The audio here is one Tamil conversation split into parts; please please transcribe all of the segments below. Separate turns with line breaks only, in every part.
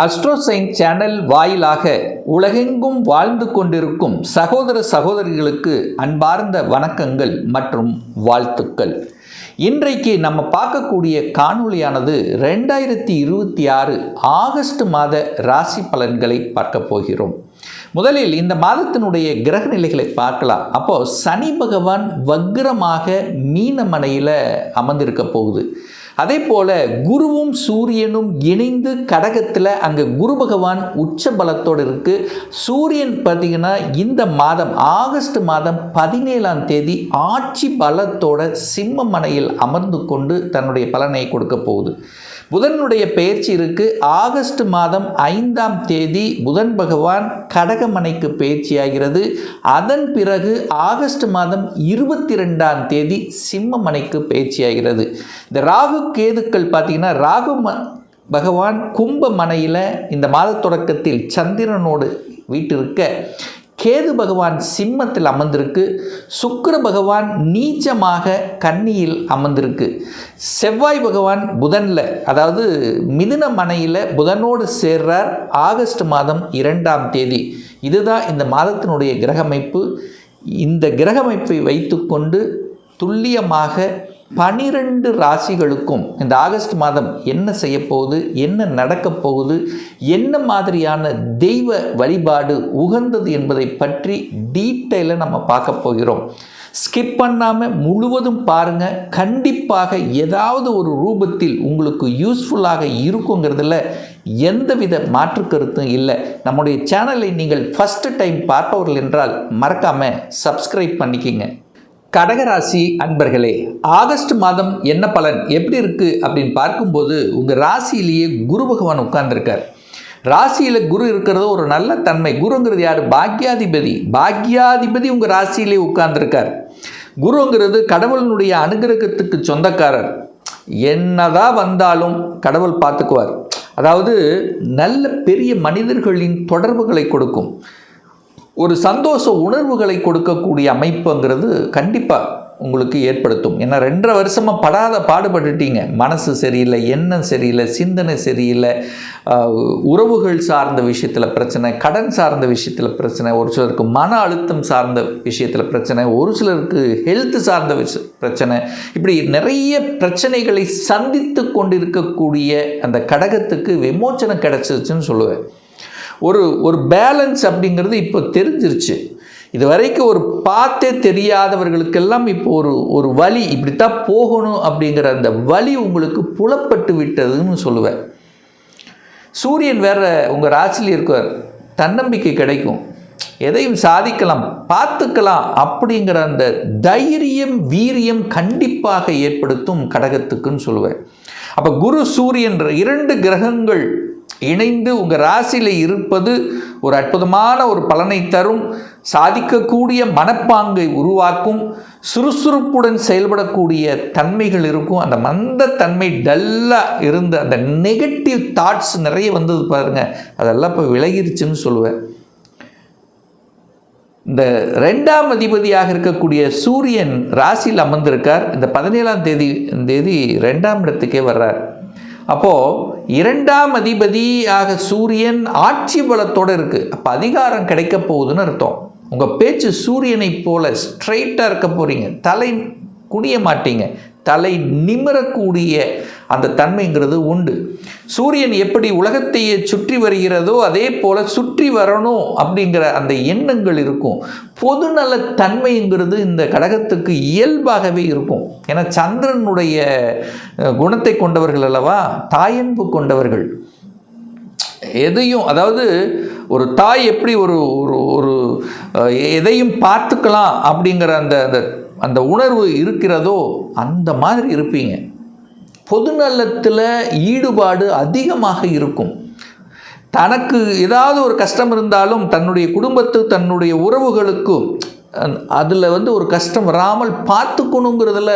அஸ்ட்ரோசைன் சேனல் வாயிலாக உலகெங்கும் வாழ்ந்து கொண்டிருக்கும் சகோதர சகோதரிகளுக்கு அன்பார்ந்த வணக்கங்கள் மற்றும் வாழ்த்துக்கள். இன்றைக்கு நம்ம பார்க்கக்கூடிய காணொளியானது 2026 ஆகஸ்ட் மாத ராசி பலன்களை பார்க்க போகிறோம். முதலில் இந்த மாதத்தினுடைய கிரக நிலைகளை பார்க்கலாம். அப்போது சனி பகவான் வக்ரமாக மீனமனையில் அமர்ந்திருக்க போகுது. அதே போல் குருவும் சூரியனும் இணைந்து கடகத்தில் அங்கே குரு பகவான் உச்ச பலத்தோடு இருக்குது. சூரியன் பார்த்திங்கன்னா இந்த மாதம் ஆகஸ்ட் மாதம் 17ஆம் தேதி ஆட்சி பலத்தோட சிம்ம மனையில் அமர்ந்து கொண்டு தன்னுடைய பலனை கொடுக்க போகுது. புதனுடைய பெயர்ச்சி இருக்குது. ஆகஸ்ட் மாதம் 5ஆம் தேதி புதன் பகவான் கடகமனைக்கு பெயர்ச்சியாகிறது. அதன் பிறகு ஆகஸ்ட் மாதம் 22ஆம் தேதி சிம்ம மனைக்கு பெயர்ச்சியாகிறது. இந்த ராகு கேதுக்கள் பார்த்திங்கன்னா ராகு பகவான் கும்ப மனையில் இந்த மாத தொடக்கத்தில் சந்திரனோடு வீட்டிருக்க, கேது பகவான் சிம்மத்தில் அமர்ந்திருக்கு. சுக்கிர பகவான் நீச்சமாக கன்னியில் அமர்ந்திருக்கு. செவ்வாய் பகவான் புதனில், அதாவது மிதுன மனையில் புதனோடு சேர்றார் ஆகஸ்ட் மாதம் 2ஆம் தேதி. இதுதான் இந்த மாதத்தினுடைய கிரகமைப்பு. இந்த கிரகமைப்பை வைத்துக்கொண்டு துல்லியமாக 12 ராசிகளுக்கும் இந்த ஆகஸ்ட் மாதம் என்ன செய்ய போகுது, என்ன நடக்கப் போகுது, என்ன மாதிரியான தெய்வ வழிபாடு உகந்தது என்பதை பற்றி டீட்டெயிலாக நம்ம பார்க்க போகிறோம். ஸ்கிப் பண்ணாமல் முழுவதும் பாருங்கள். கண்டிப்பாக ஏதாவது ஒரு ரூபத்தில் உங்களுக்கு யூஸ்ஃபுல்லாக இருக்குங்கிறதுல எந்தவித மாற்று கருத்தும் இல்லை. நம்முடைய சேனலை நீங்கள் ஃபஸ்ட்டு டைம் பார்ப்பவர்கள் என்றால் மறக்காமல் சப்ஸ்கிரைப் பண்ணிக்கிங்க. கடகராசி அன்பர்களே, ஆகஸ்ட் மாதம் என்ன பலன் எப்படி இருக்குது அப்படின்னு பார்க்கும்போது உங்கள் ராசியிலேயே குரு பகவான் உட்கார்ந்துருக்கார். ராசியில் குரு இருக்கிறது ஒரு நல்ல தன்மை. குருங்கிறது யார்? பாக்யாதிபதி. பாக்யாதிபதி உங்கள் ராசியிலே உட்கார்ந்துருக்கார். குருங்கிறது கடவுளினுடைய அனுகிரகத்துக்கு சொந்தக்காரர். என்னதான் வந்தாலும் கடவுள் பார்த்துக்குவார். அதாவது நல்ல பெரிய மனிதர்களின் தொடர்புகளை கொடுக்கும், ஒரு சந்தோஷ உணர்வுகளை கொடுக்கக்கூடிய அமைப்புங்கிறது கண்டிப்பாக உங்களுக்கு ஏற்படுத்தும். ஏன்னா 2.5 வருஷமாக படாத பாடுபட்டுட்டீங்க. மனசு சரியில்லை, எண்ணம் சரியில்லை, சிந்தனை சரியில்லை, உறவுகள் சார்ந்த விஷயத்தில் பிரச்சனை, கடன் சார்ந்த விஷயத்தில் பிரச்சனை, ஒரு சிலருக்கு மன அழுத்தம் சார்ந்த விஷயத்தில் பிரச்சனை, ஒரு சிலருக்கு ஹெல்த் சார்ந்த பிரச்சனை, இப்படி நிறைய பிரச்சனைகளை சந்தித்து கொண்டிருக்கக்கூடிய அந்த கடகத்துக்கு விமோச்சனம் கிடைச்சிருச்சுன்னு சொல்லுவேன். ஒரு பேலன்ஸ் அப்படிங்கிறது இப்போ தெரிஞ்சிருச்சு. இது வரைக்கும் ஒரு பார்த்தே தெரியாதவர்களுக்கெல்லாம் இப்போ ஒரு வழி, இப்படித்தான் போகணும் அப்படிங்கிற அந்த வழி உங்களுக்கு புலப்பட்டு விட்டதுன்னு சொல்லுவேன். சூரியன் வேற உங்கள் ராசியில் இருக்கார். தன்னம்பிக்கை கிடைக்கும், எதையும் சாதிக்கலாம், பார்த்துக்கலாம் அப்படிங்கிற அந்த தைரியம் வீரியம் கண்டிப்பாக ஏற்படுத்தும் கடகத்துக்குன்னு சொல்லுவேன். அப்போ குரு சூரியன் 2 கிரகங்கள் இணைந்து உங்கள் ராசியில் இருப்பது ஒரு அற்புதமான ஒரு பலனை தரும். சாதிக்கக்கூடிய மனப்பாங்கை உருவாக்கும். சுறுசுறுப்புடன் செயல்படக்கூடிய தன்மைகள் இருக்கும். அந்த மந்த தன்மை டல்லாக இருந்து அந்த நெகட்டிவ் தாட்ஸ் நிறைய வந்தது பாருங்கள், அதெல்லாம் இப்போ விலகிருச்சுன்னு சொல்லுவேன். இந்த 2ஆம் அதிபதியாக இருக்கக்கூடிய சூரியன் ராசியில் அமர்ந்திருக்கார். இந்த 17ஆம் தேதி 2ஆம் இடத்துக்கே வர்றார். அப்போது 2ஆம் அதிபதியாக சூரியன் ஆட்சி பலத்தோடு இருக்குது. அப்போ அதிகாரம் கிடைக்க போகுதுன்னு அர்த்தம். உங்கள் பேச்சு சூரியனை போல ஸ்ட்ரைட்டாக இருக்க போகிறீங்க. தலை குனிய மாட்டீங்க. தலை நிமிரக்கூடிய அந்த தன்மைங்கிறது உண்டு. சூரியன் எப்படி உலகத்தையே சுற்றி வருகிறதோ அதே போல் சுற்றி வரணும் அப்படிங்கிற அந்த எண்ணங்கள் இருக்கும். பொதுநல தன்மைங்கிறது இந்த கடகத்துக்கு இயல்பாகவே இருக்கும். ஏன்னா சந்திரனுடைய குணத்தை கொண்டவர்கள் அல்லவா, தாயன்பு கொண்டவர்கள். எதையும், அதாவது ஒரு தாய் எப்படி ஒரு எதையும் பார்த்துக்கலாம் அப்படிங்கிற அந்த உணர்வு இருக்கிறதோ அந்த மாதிரி இருப்பீங்க. பொதுநலத்தில் ஈடுபாடு அதிகமாக இருக்கும். தனக்கு ஏதாவது ஒரு கஷ்டம் இருந்தாலும் தன்னுடைய குடும்பத்து தன்னுடைய உறவுகளுக்கும் அதில் ஒரு கஷ்டம் வராமல் பார்த்துக்கணுங்கிறதுல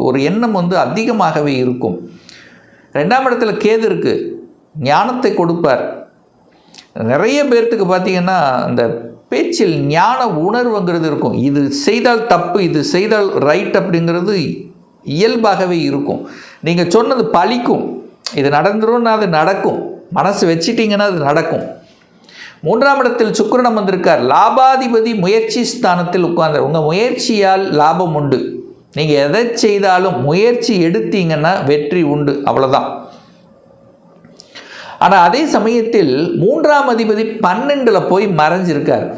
ஒரு எண்ணம் அதிகமாகவே இருக்கும். 2ஆம் இடத்துல கேது இருக்குது, ஞானத்தை கொடுப்பார். நிறைய பேர்த்துக்கு பார்த்திங்கன்னா அந்த பேச்சில் ஞான உணர்வுங்கிறது இருக்கும். இது செய்தால் தப்பு, இது செய்தால் ரைட் அப்படிங்கிறது இயல்பாகவே இருக்கும். நீங்கள் சொன்னது பலிக்கும், இது நடந்துரும்னா அது நடக்கும். மனசு வச்சிட்டிங்கன்னா அது நடக்கும். 3ஆம் இடத்தில் சுக்கிரன் வந்திருக்கார். லாபாதிபதி முயற்சி ஸ்தானத்தில் உட்கார்ந்தார். உங்கள் முயற்சியால் லாபம் உண்டு. நீங்கள் எதை செய்தாலும் முயற்சி எடுத்தீங்கன்னா வெற்றி உண்டு, அவ்வளோதான். ஆனால் அதே சமயத்தில் 3ஆம் அதிபதி 12ல் போய் மறைஞ்சிருக்கார்.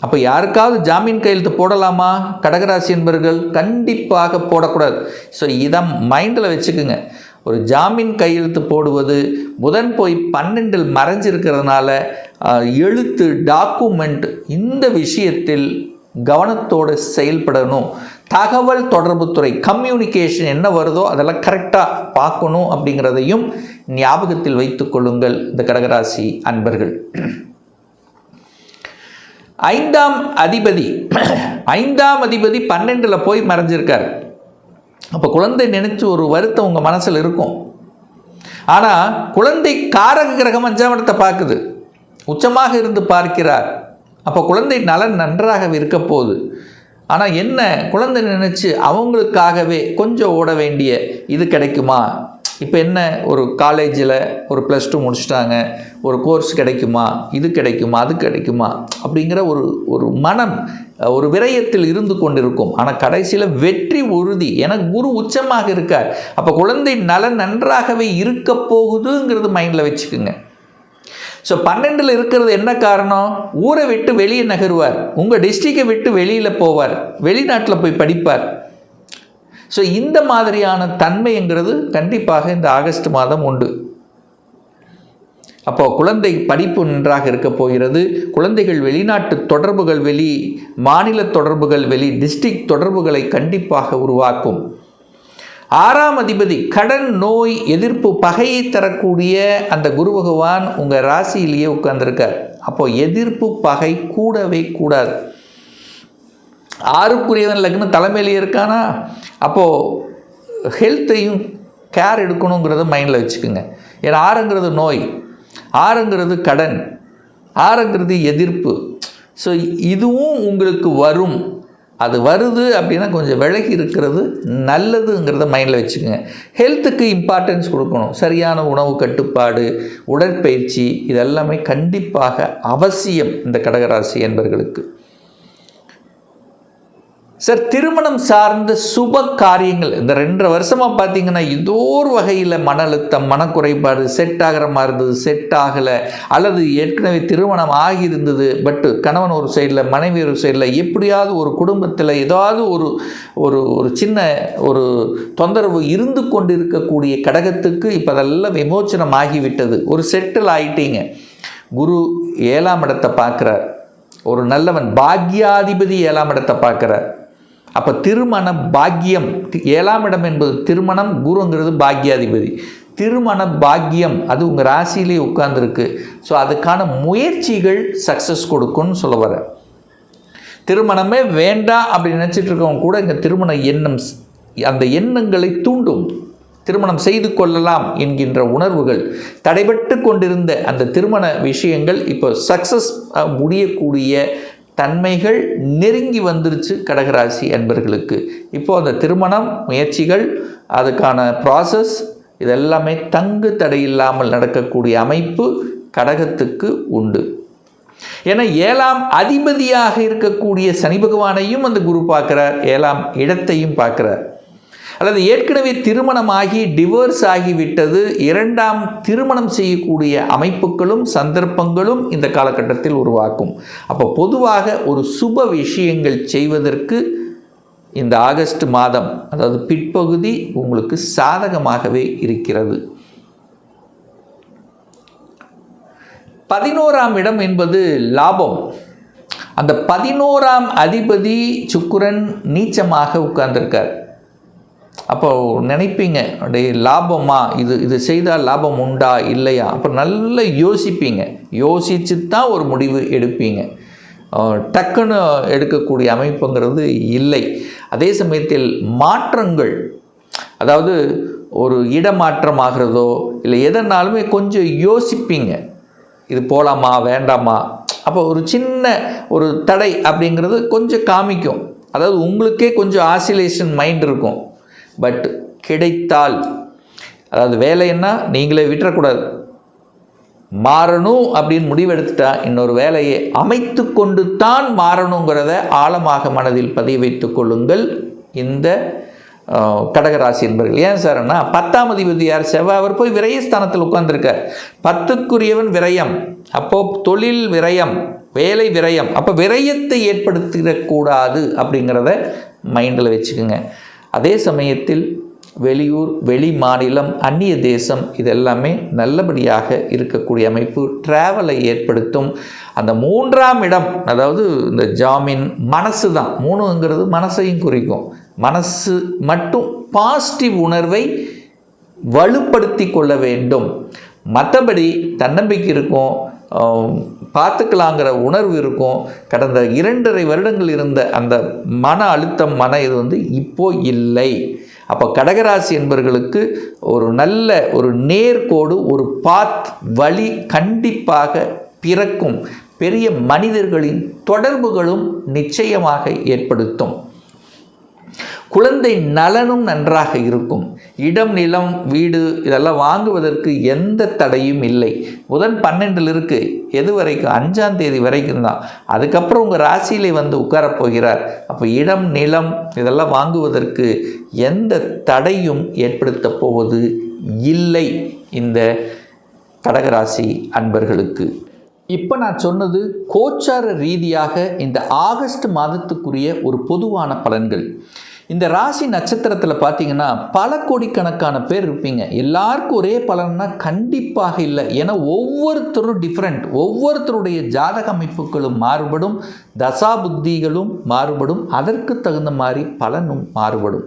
அப்போ யாருக்காவது ஜாமீன் கையெழுத்து போடலாமா? கடகராசி என்பவர்கள் கண்டிப்பாக போடக்கூடாது. ஸோ இதை மைண்டில் வச்சுக்குங்க. ஒரு ஜாமீன் கையெழுத்து போடுவது, புதன் போய் 12ல் மறைஞ்சிருக்கிறதுனால எழுத்து, டாக்குமெண்ட், இந்த விஷயத்தில் கவனத்தோடு செயல்படணும். தகவல் தொடர்புத்துறை, கம்யூனிகேஷன் என்ன வருதோ அதெல்லாம் கரெக்டாக பார்க்கணும் அப்படிங்கிறதையும் ஞாபகத்தில் வைத்துக் கொள்ளுங்கள் இந்த கடகராசி அன்பர்கள். 5ஆம் அதிபதி 12ல் போய் மறைஞ்சிருக்கார். அப்போ குழந்தை நினைச்சு ஒரு வருத்தம் உங்கள் மனசில் இருக்கும். ஆனால் குழந்தை காரக கிரகம் 5ஆம் இடத்தை பார்க்குது, உச்சமாக இருந்து பார்க்கிறார். அப்போ குழந்தை நலன் நன்றாக இருக்க போகுது. ஆனால் என்ன, குழந்தை நினச்சி அவங்களுக்காகவே கொஞ்சம் ஓட வேண்டிய இது கிடைக்குமா? இப்போ என்ன, ஒரு காலேஜில் ஒரு +2 முடிச்சிட்டாங்க, ஒரு கோர்ஸ் கிடைக்குமா, இது கிடைக்குமா, அது கிடைக்குமா அப்படிங்கிற ஒரு மனம் ஒரு விரயத்தில் இருந்து கொண்டிருக்கும். ஆனால் கடைசியில் வெற்றி உறுதி. ஏன்னா குரு உச்சமாக இருக்கார். அப்போ குழந்தை நலன் நன்றாகவே இருக்க போகுதுங்கிறது மைண்டில் வச்சுக்குங்க. ஸோ 12ல் இருக்கிறது என்ன காரணம்? ஊரை விட்டு வெளியே நகருவார், உங்கள் டிஸ்ட்ரிக்டை விட்டு வெளியில் போவார், வெளிநாட்டில் போய் படிப்பார். ஸோ இந்த மாதிரியான தன்மைங்கிறது கண்டிப்பாக இந்த ஆகஸ்ட் மாதம் உண்டு. அப்போது குழந்தை படிப்பு நன்றாக இருக்க போகிறது. குழந்தைகள் வெளிநாட்டு தொடர்புகள், வெளி மாநில தொடர்புகள், வெளி டிஸ்ட்ரிக்ட் தொடர்புகளை கண்டிப்பாக உருவாக்கும். 6ஆம் அதிபதி கடன், நோய், எதிர்ப்பு, பகையை தரக்கூடிய அந்த குரு பகவான் உங்கள் ராசியிலேயே உட்கார்ந்துருக்கார். அப்போது எதிர்ப்பு, பகை கூடவே கூடாது. 6க்குரியவன் லக்னம் தலைமையிலேயே இருக்கானா, அப்போது ஹெல்த்தையும் கேர் எடுக்கணுங்கிறத மைண்டில் வச்சுக்கோங்க. ஏன்னா 6ங்கிறது நோய், 6ங்கிறது கடன், 6ங்கிறது எதிர்ப்பு. ஸோ இதுவும் உங்களுக்கு வரும். அது வருது அப்படின்னா கொஞ்சம் விலகி இருக்கிறது நல்லதுங்கிறத மைண்டில் வச்சுக்கோங்க. ஹெல்த்துக்கு இம்பார்ட்டன்ஸ் கொடுக்கணும். சரியான உணவு கட்டுப்பாடு, உடற்பயிற்சி, இதெல்லாமே கண்டிப்பாக அவசியம் இந்த கடகராசி என்பவர்களுக்கு. சார், திருமணம் சார்ந்த சுப காரியங்கள் இந்த 2.5 வருஷமாக பார்த்தீங்கன்னா ஏதோ ஒரு வகையில் மன அழுத்தம், மனக்குறைபாடு, செட் ஆகிற மாதிரி இருந்தது, செட் ஆகலை, அல்லது ஏற்கனவே திருமணம் ஆகியிருந்தது, பட்டு கணவன் ஒரு சைடில், மனைவி ஒரு சைடில், எப்படியாவது ஒரு குடும்பத்தில் ஏதாவது ஒரு சின்ன ஒரு தொந்தரவு இருந்து கொண்டு இருக்கக்கூடிய கடகத்துக்கு இப்போ அதெல்லாம் விமோச்சனம் ஆகிவிட்டது. ஒரு செட்டில் ஆகிட்டீங்க. குரு 7ஆம் இடத்தை பார்க்குறார். ஒரு நல்லவன் பாக்யாதிபதி 7ஆம் இடத்தை பார்க்குறார். அப்போ திருமண பாக்கியம், 7ஆம் இடம் என்பது திருமணம், குருங்கிறது பாக்யாதிபதி. திருமண பாக்கியம் அது உங்கள் ராசியிலே உட்கார்ந்துருக்கு. ஸோ அதுக்கான முயற்சிகள் சக்ஸஸ் கொடுக்கும்னு சொல்ல வர. திருமணமே வேண்டாம் அப்படின்னு நினச்சிட்டு இருக்கவங்க கூட இந்த திருமண எண்ணம், அந்த எண்ணங்களை தூண்டும். திருமணம் செய்து கொள்ளலாம் என்கின்ற உணர்வுகள், தடைபட்டு கொண்டிருந்த அந்த திருமண விஷயங்கள் இப்போ சக்ஸஸ் முடியக்கூடிய தன்மைகள் நெருங்கி வந்துருச்சு கடகராசி அன்பர்களுக்கு. இப்போது அந்த திருமணம் முயற்சிகள், அதுக்கான ப்ராசஸ், இதெல்லாமே தங்கு தடையில்லாமல் நடக்கக்கூடிய அமைப்பு கடகத்துக்கு உண்டு. ஏன்னா 7ஆம் அதிபதியாக இருக்கக்கூடிய சனி பகவானையும் அந்த குரு பார்க்குறார், 7ஆம் இடத்தையும் பார்க்குறார். அல்லது ஏற்கனவே திருமணமாகி டிவோர்ஸ் ஆகிவிட்டது, 2ஆம் திருமணம் செய்யக்கூடிய அமைப்புகளும் சந்தர்ப்பங்களும் இந்த காலகட்டத்தில் உருவாக்கும். அப்போ பொதுவாக ஒரு சுப விஷயங்கள் செய்வதற்கு இந்த ஆகஸ்ட் மாதம், அதாவது பிற்பகுதி உங்களுக்கு சாதகமாகவே இருக்கிறது. 11ஆம் இடம் என்பது லாபம். அந்த 11ஆம் அதிபதி சுக்கிரன் நீச்சமாக உட்கார்ந்திருக்கார். அப்போ நினைப்பீங்க, அப்படியே லாபமா, இது செய்தால் லாபம் உண்டா இல்லையா? அப்போ நல்லா யோசிப்பீங்க. யோசித்து தான் ஒரு முடிவு எடுப்பீங்க. டக்குன்னு எடுக்கக்கூடிய அமைப்புங்கிறது இல்லை. அதே சமயத்தில் மாற்றங்கள், அதாவது ஒரு இடமாற்றம் ஆகிறதோ இல்லை எதனாலுமே கொஞ்சம் யோசிப்பீங்க. இது போகலாமா வேண்டாமா? அப்போ ஒரு சின்ன ஒரு தடை அப்படிங்கிறது கொஞ்சம் காமிக்கும். அதாவது உங்களுக்கே கொஞ்சம் ஆசிலேஷன் மைண்ட் இருக்கும். பட் கிடைத்தால், அதாவது வேலைன்னா நீங்களே விட்டுறக்கூடாது. மாறணும் அப்படின்னு முடிவெடுத்துட்டா இன்னொரு வேலையை அமைத்து கொண்டு தான் மாறணுங்கிறத ஆழமாக மனதில் பதிய வைத்துக் கொள்ளுங்கள் இந்த கடகராசி என்பர்கள். ஏன் சார்னா 10ஆம் அதிபதி யார்? செவ்வாய். அவர் போய் விரயஸ்தானத்தில் உட்கார்ந்துருக்கார். 10க்குரியவன் விரயம். அப்போது தொழில் விரயம், வேலை விரயம். அப்போ விரயத்தை ஏற்படுத்திடக்கூடாது அப்படிங்கிறத மைண்டில் வச்சுக்கோங்க. அதே சமயத்தில் வெளியூர், வெளி மாநிலம், அந்நிய தேசம் இதெல்லாமே நல்லபடியாக இருக்கக்கூடிய அமைப்பு. டிராவலை ஏற்படுத்தும். அந்த 3ஆம் இடம், அதாவது இந்த ஜாமீன், மனசு தான். 3ங்கிறது மனசையும் குறிக்கும். மனசு மட்டும் பாசிட்டிவ் உணர்வை வலுப்படுத்தி கொள்ள வேண்டும். மற்றபடி தன்னம்பிக்கை இருக்கும், பார்த்துக்கலாங்கிற உணர்வு இருக்கும். கடந்த 2.5 வருடங்கள் இருந்த அந்த மன அழுத்தம், இது இப்போ இல்லை. அப்போ கடகராசி என்பவர்களுக்கு ஒரு நல்ல ஒரு நேர்கோடு, ஒரு பாத், வழி கண்டிப்பாக பிறக்கும். பெரிய மனிதர்களின் தொடர்புகளும் நிச்சயமாக ஏற்படுத்தும். குழந்தை நலனும் நன்றாக இருக்கும். இடம், நிலம், வீடு இதெல்லாம் வாங்குவதற்கு எந்த தடையும் இல்லை. புதன் 12ல் இருக்கு. எது வரைக்கும்? 5ஆம் தேதி வரைக்கும் தான். அதுக்கப்புறம் உங்கள் ராசியிலே வந்து உட்காரப் போகிறார். அப்போ இடம், நிலம் இதெல்லாம் வாங்குவதற்கு எந்த தடையும் ஏற்படுத்த போவது இல்லை இந்த கடகராசி அன்பர்களுக்கு. இப்போ நான் சொன்னது கோச்சார ரீதியாக இந்த ஆகஸ்ட் மாதத்துக்குரிய ஒரு பொதுவான பலன்கள். இந்த ராசி நட்சத்திரத்தில் பார்த்தீங்கன்னா பல கோடிக்கணக்கான பேர் இருப்பீங்க. எல்லாருக்கும் ஒரே பலன்னா கண்டிப்பாக இல்லை. ஏன்னா ஒவ்வொருத்தரும் டிஃப்ரெண்ட். ஒவ்வொருத்தருடைய ஜாதக அமைப்புகளும் மாறுபடும், தசாபுத்திகளும் மாறுபடும், அதற்கு தகுந்த மாதிரி பலனும் மாறுபடும்.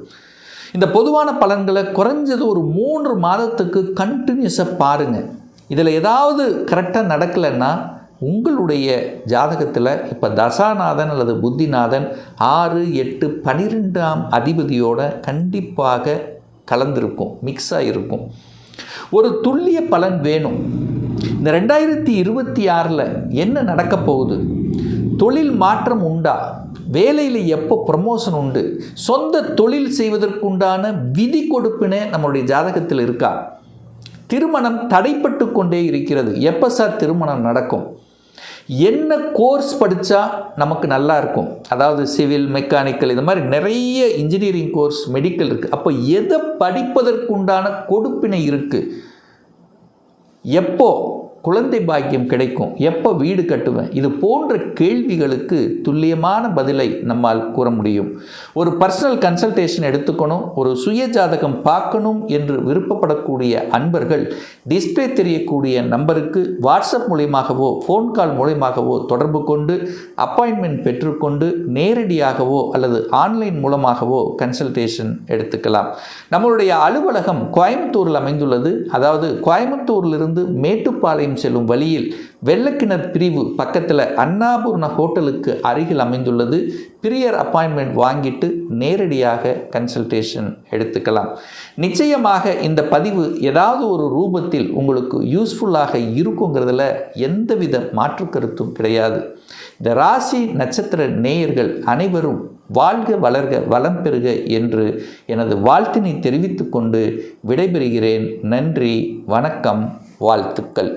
இந்த பொதுவான பலன்களை குறைஞ்சது ஒரு 3 மாதத்துக்கு கண்டினியூஸாக பாருங்கள். இதில் ஏதாவது கரெக்டாக நடக்கலைன்னா உங்களுடைய ஜாதகத்தில் இப்போ தசாநாதன் அல்லது புத்திநாதன் 6, 8, 12ஆம் அதிபதியோட கண்டிப்பாக கலந்திருக்கும், மிக்ஸாக இருக்கும். ஒரு துல்லிய பலன் வேணும். இந்த 2026 என்ன நடக்க போகுது? தொழில் மாற்றம் உண்டா? வேலையில் எப்போ ப்ரமோஷன் உண்டு? சொந்த தொழில் செய்வதற்குண்டான விதி கொடுப்பினே நம்மளுடைய ஜாதகத்தில் இருக்கா? திருமணம் தடைப்பட்டு கொண்டே இருக்கிறது. எப்போ சார் திருமணம் நடக்கும்? என்ன கோர்ஸ் படித்தா நமக்கு நல்லா இருக்கும்? அதாவது சிவில், மெக்கானிக்கல், இது மாதிரி நிறைய இன்ஜினியரிங் கோர்ஸ், மெடிக்கல் இருக்குது. அப்போ எதை படிப்பதற்குண்டான கொடுப்பினை இருக்குது? எப்போ குழந்தை பாக்கியம் கிடைக்கும்? எப்போ வீடு கட்டுவேன்? இது போன்ற கேள்விகளுக்கு துல்லியமான பதிலை நம்மால் கூற முடியும். ஒரு பர்சனல் கன்சல்டேஷன் எடுத்துக்கணும், ஒரு சுய ஜாதகம் பார்க்கணும் என்று விருப்பப்படக்கூடிய அன்பர்கள் டிஸ்பிளே தெரியக்கூடிய நம்பருக்கு வாட்ஸ்அப் மூலமாகவோ ஃபோன் கால் மூலமாகவோ தொடர்பு கொண்டு அப்பாயின்மெண்ட் பெற்றுக்கொண்டு நேரடியாகவோ அல்லது ஆன்லைன் மூலமாகவோ கன்சல்டேஷன் எடுத்துக்கலாம். நம்மளுடைய அலுவலகம் கோயம்புத்தூரில் அமைந்துள்ளது. அதாவது கோயம்புத்தூரிலிருந்து மேட்டுப்பாளையம் செல்லும் வழியில் வெள்ளக்கிணர் பிரிவு பக்கத்தில் அன்னாபூர்ண ஹோட்டலுக்கு அருகில் அமைந்துள்ளது. பிரியர் அப்பாயின்மெண்ட் வாங்கிட்டு நேரடியாக கன்சல்டேஷன் எடுத்துக்கலாம். நிச்சயமாக இந்த பதிவு ஏதாவது ஒரு ரூபத்தில் உங்களுக்கு யூஸ்ஃபுல்லாக இருக்குங்கிறதுல எந்தவித மாற்று கருத்தும் கிடையாது. இந்த ராசி நட்சத்திர நேயர்கள் அனைவரும் வாழ்க, வளர்க, வளம் பெறுக என்று எனது வாழ்த்தினை தெரிவித்துக் கொண்டு விடைபெறுகிறேன். நன்றி, வணக்கம், வாழ்த்துக்கள்.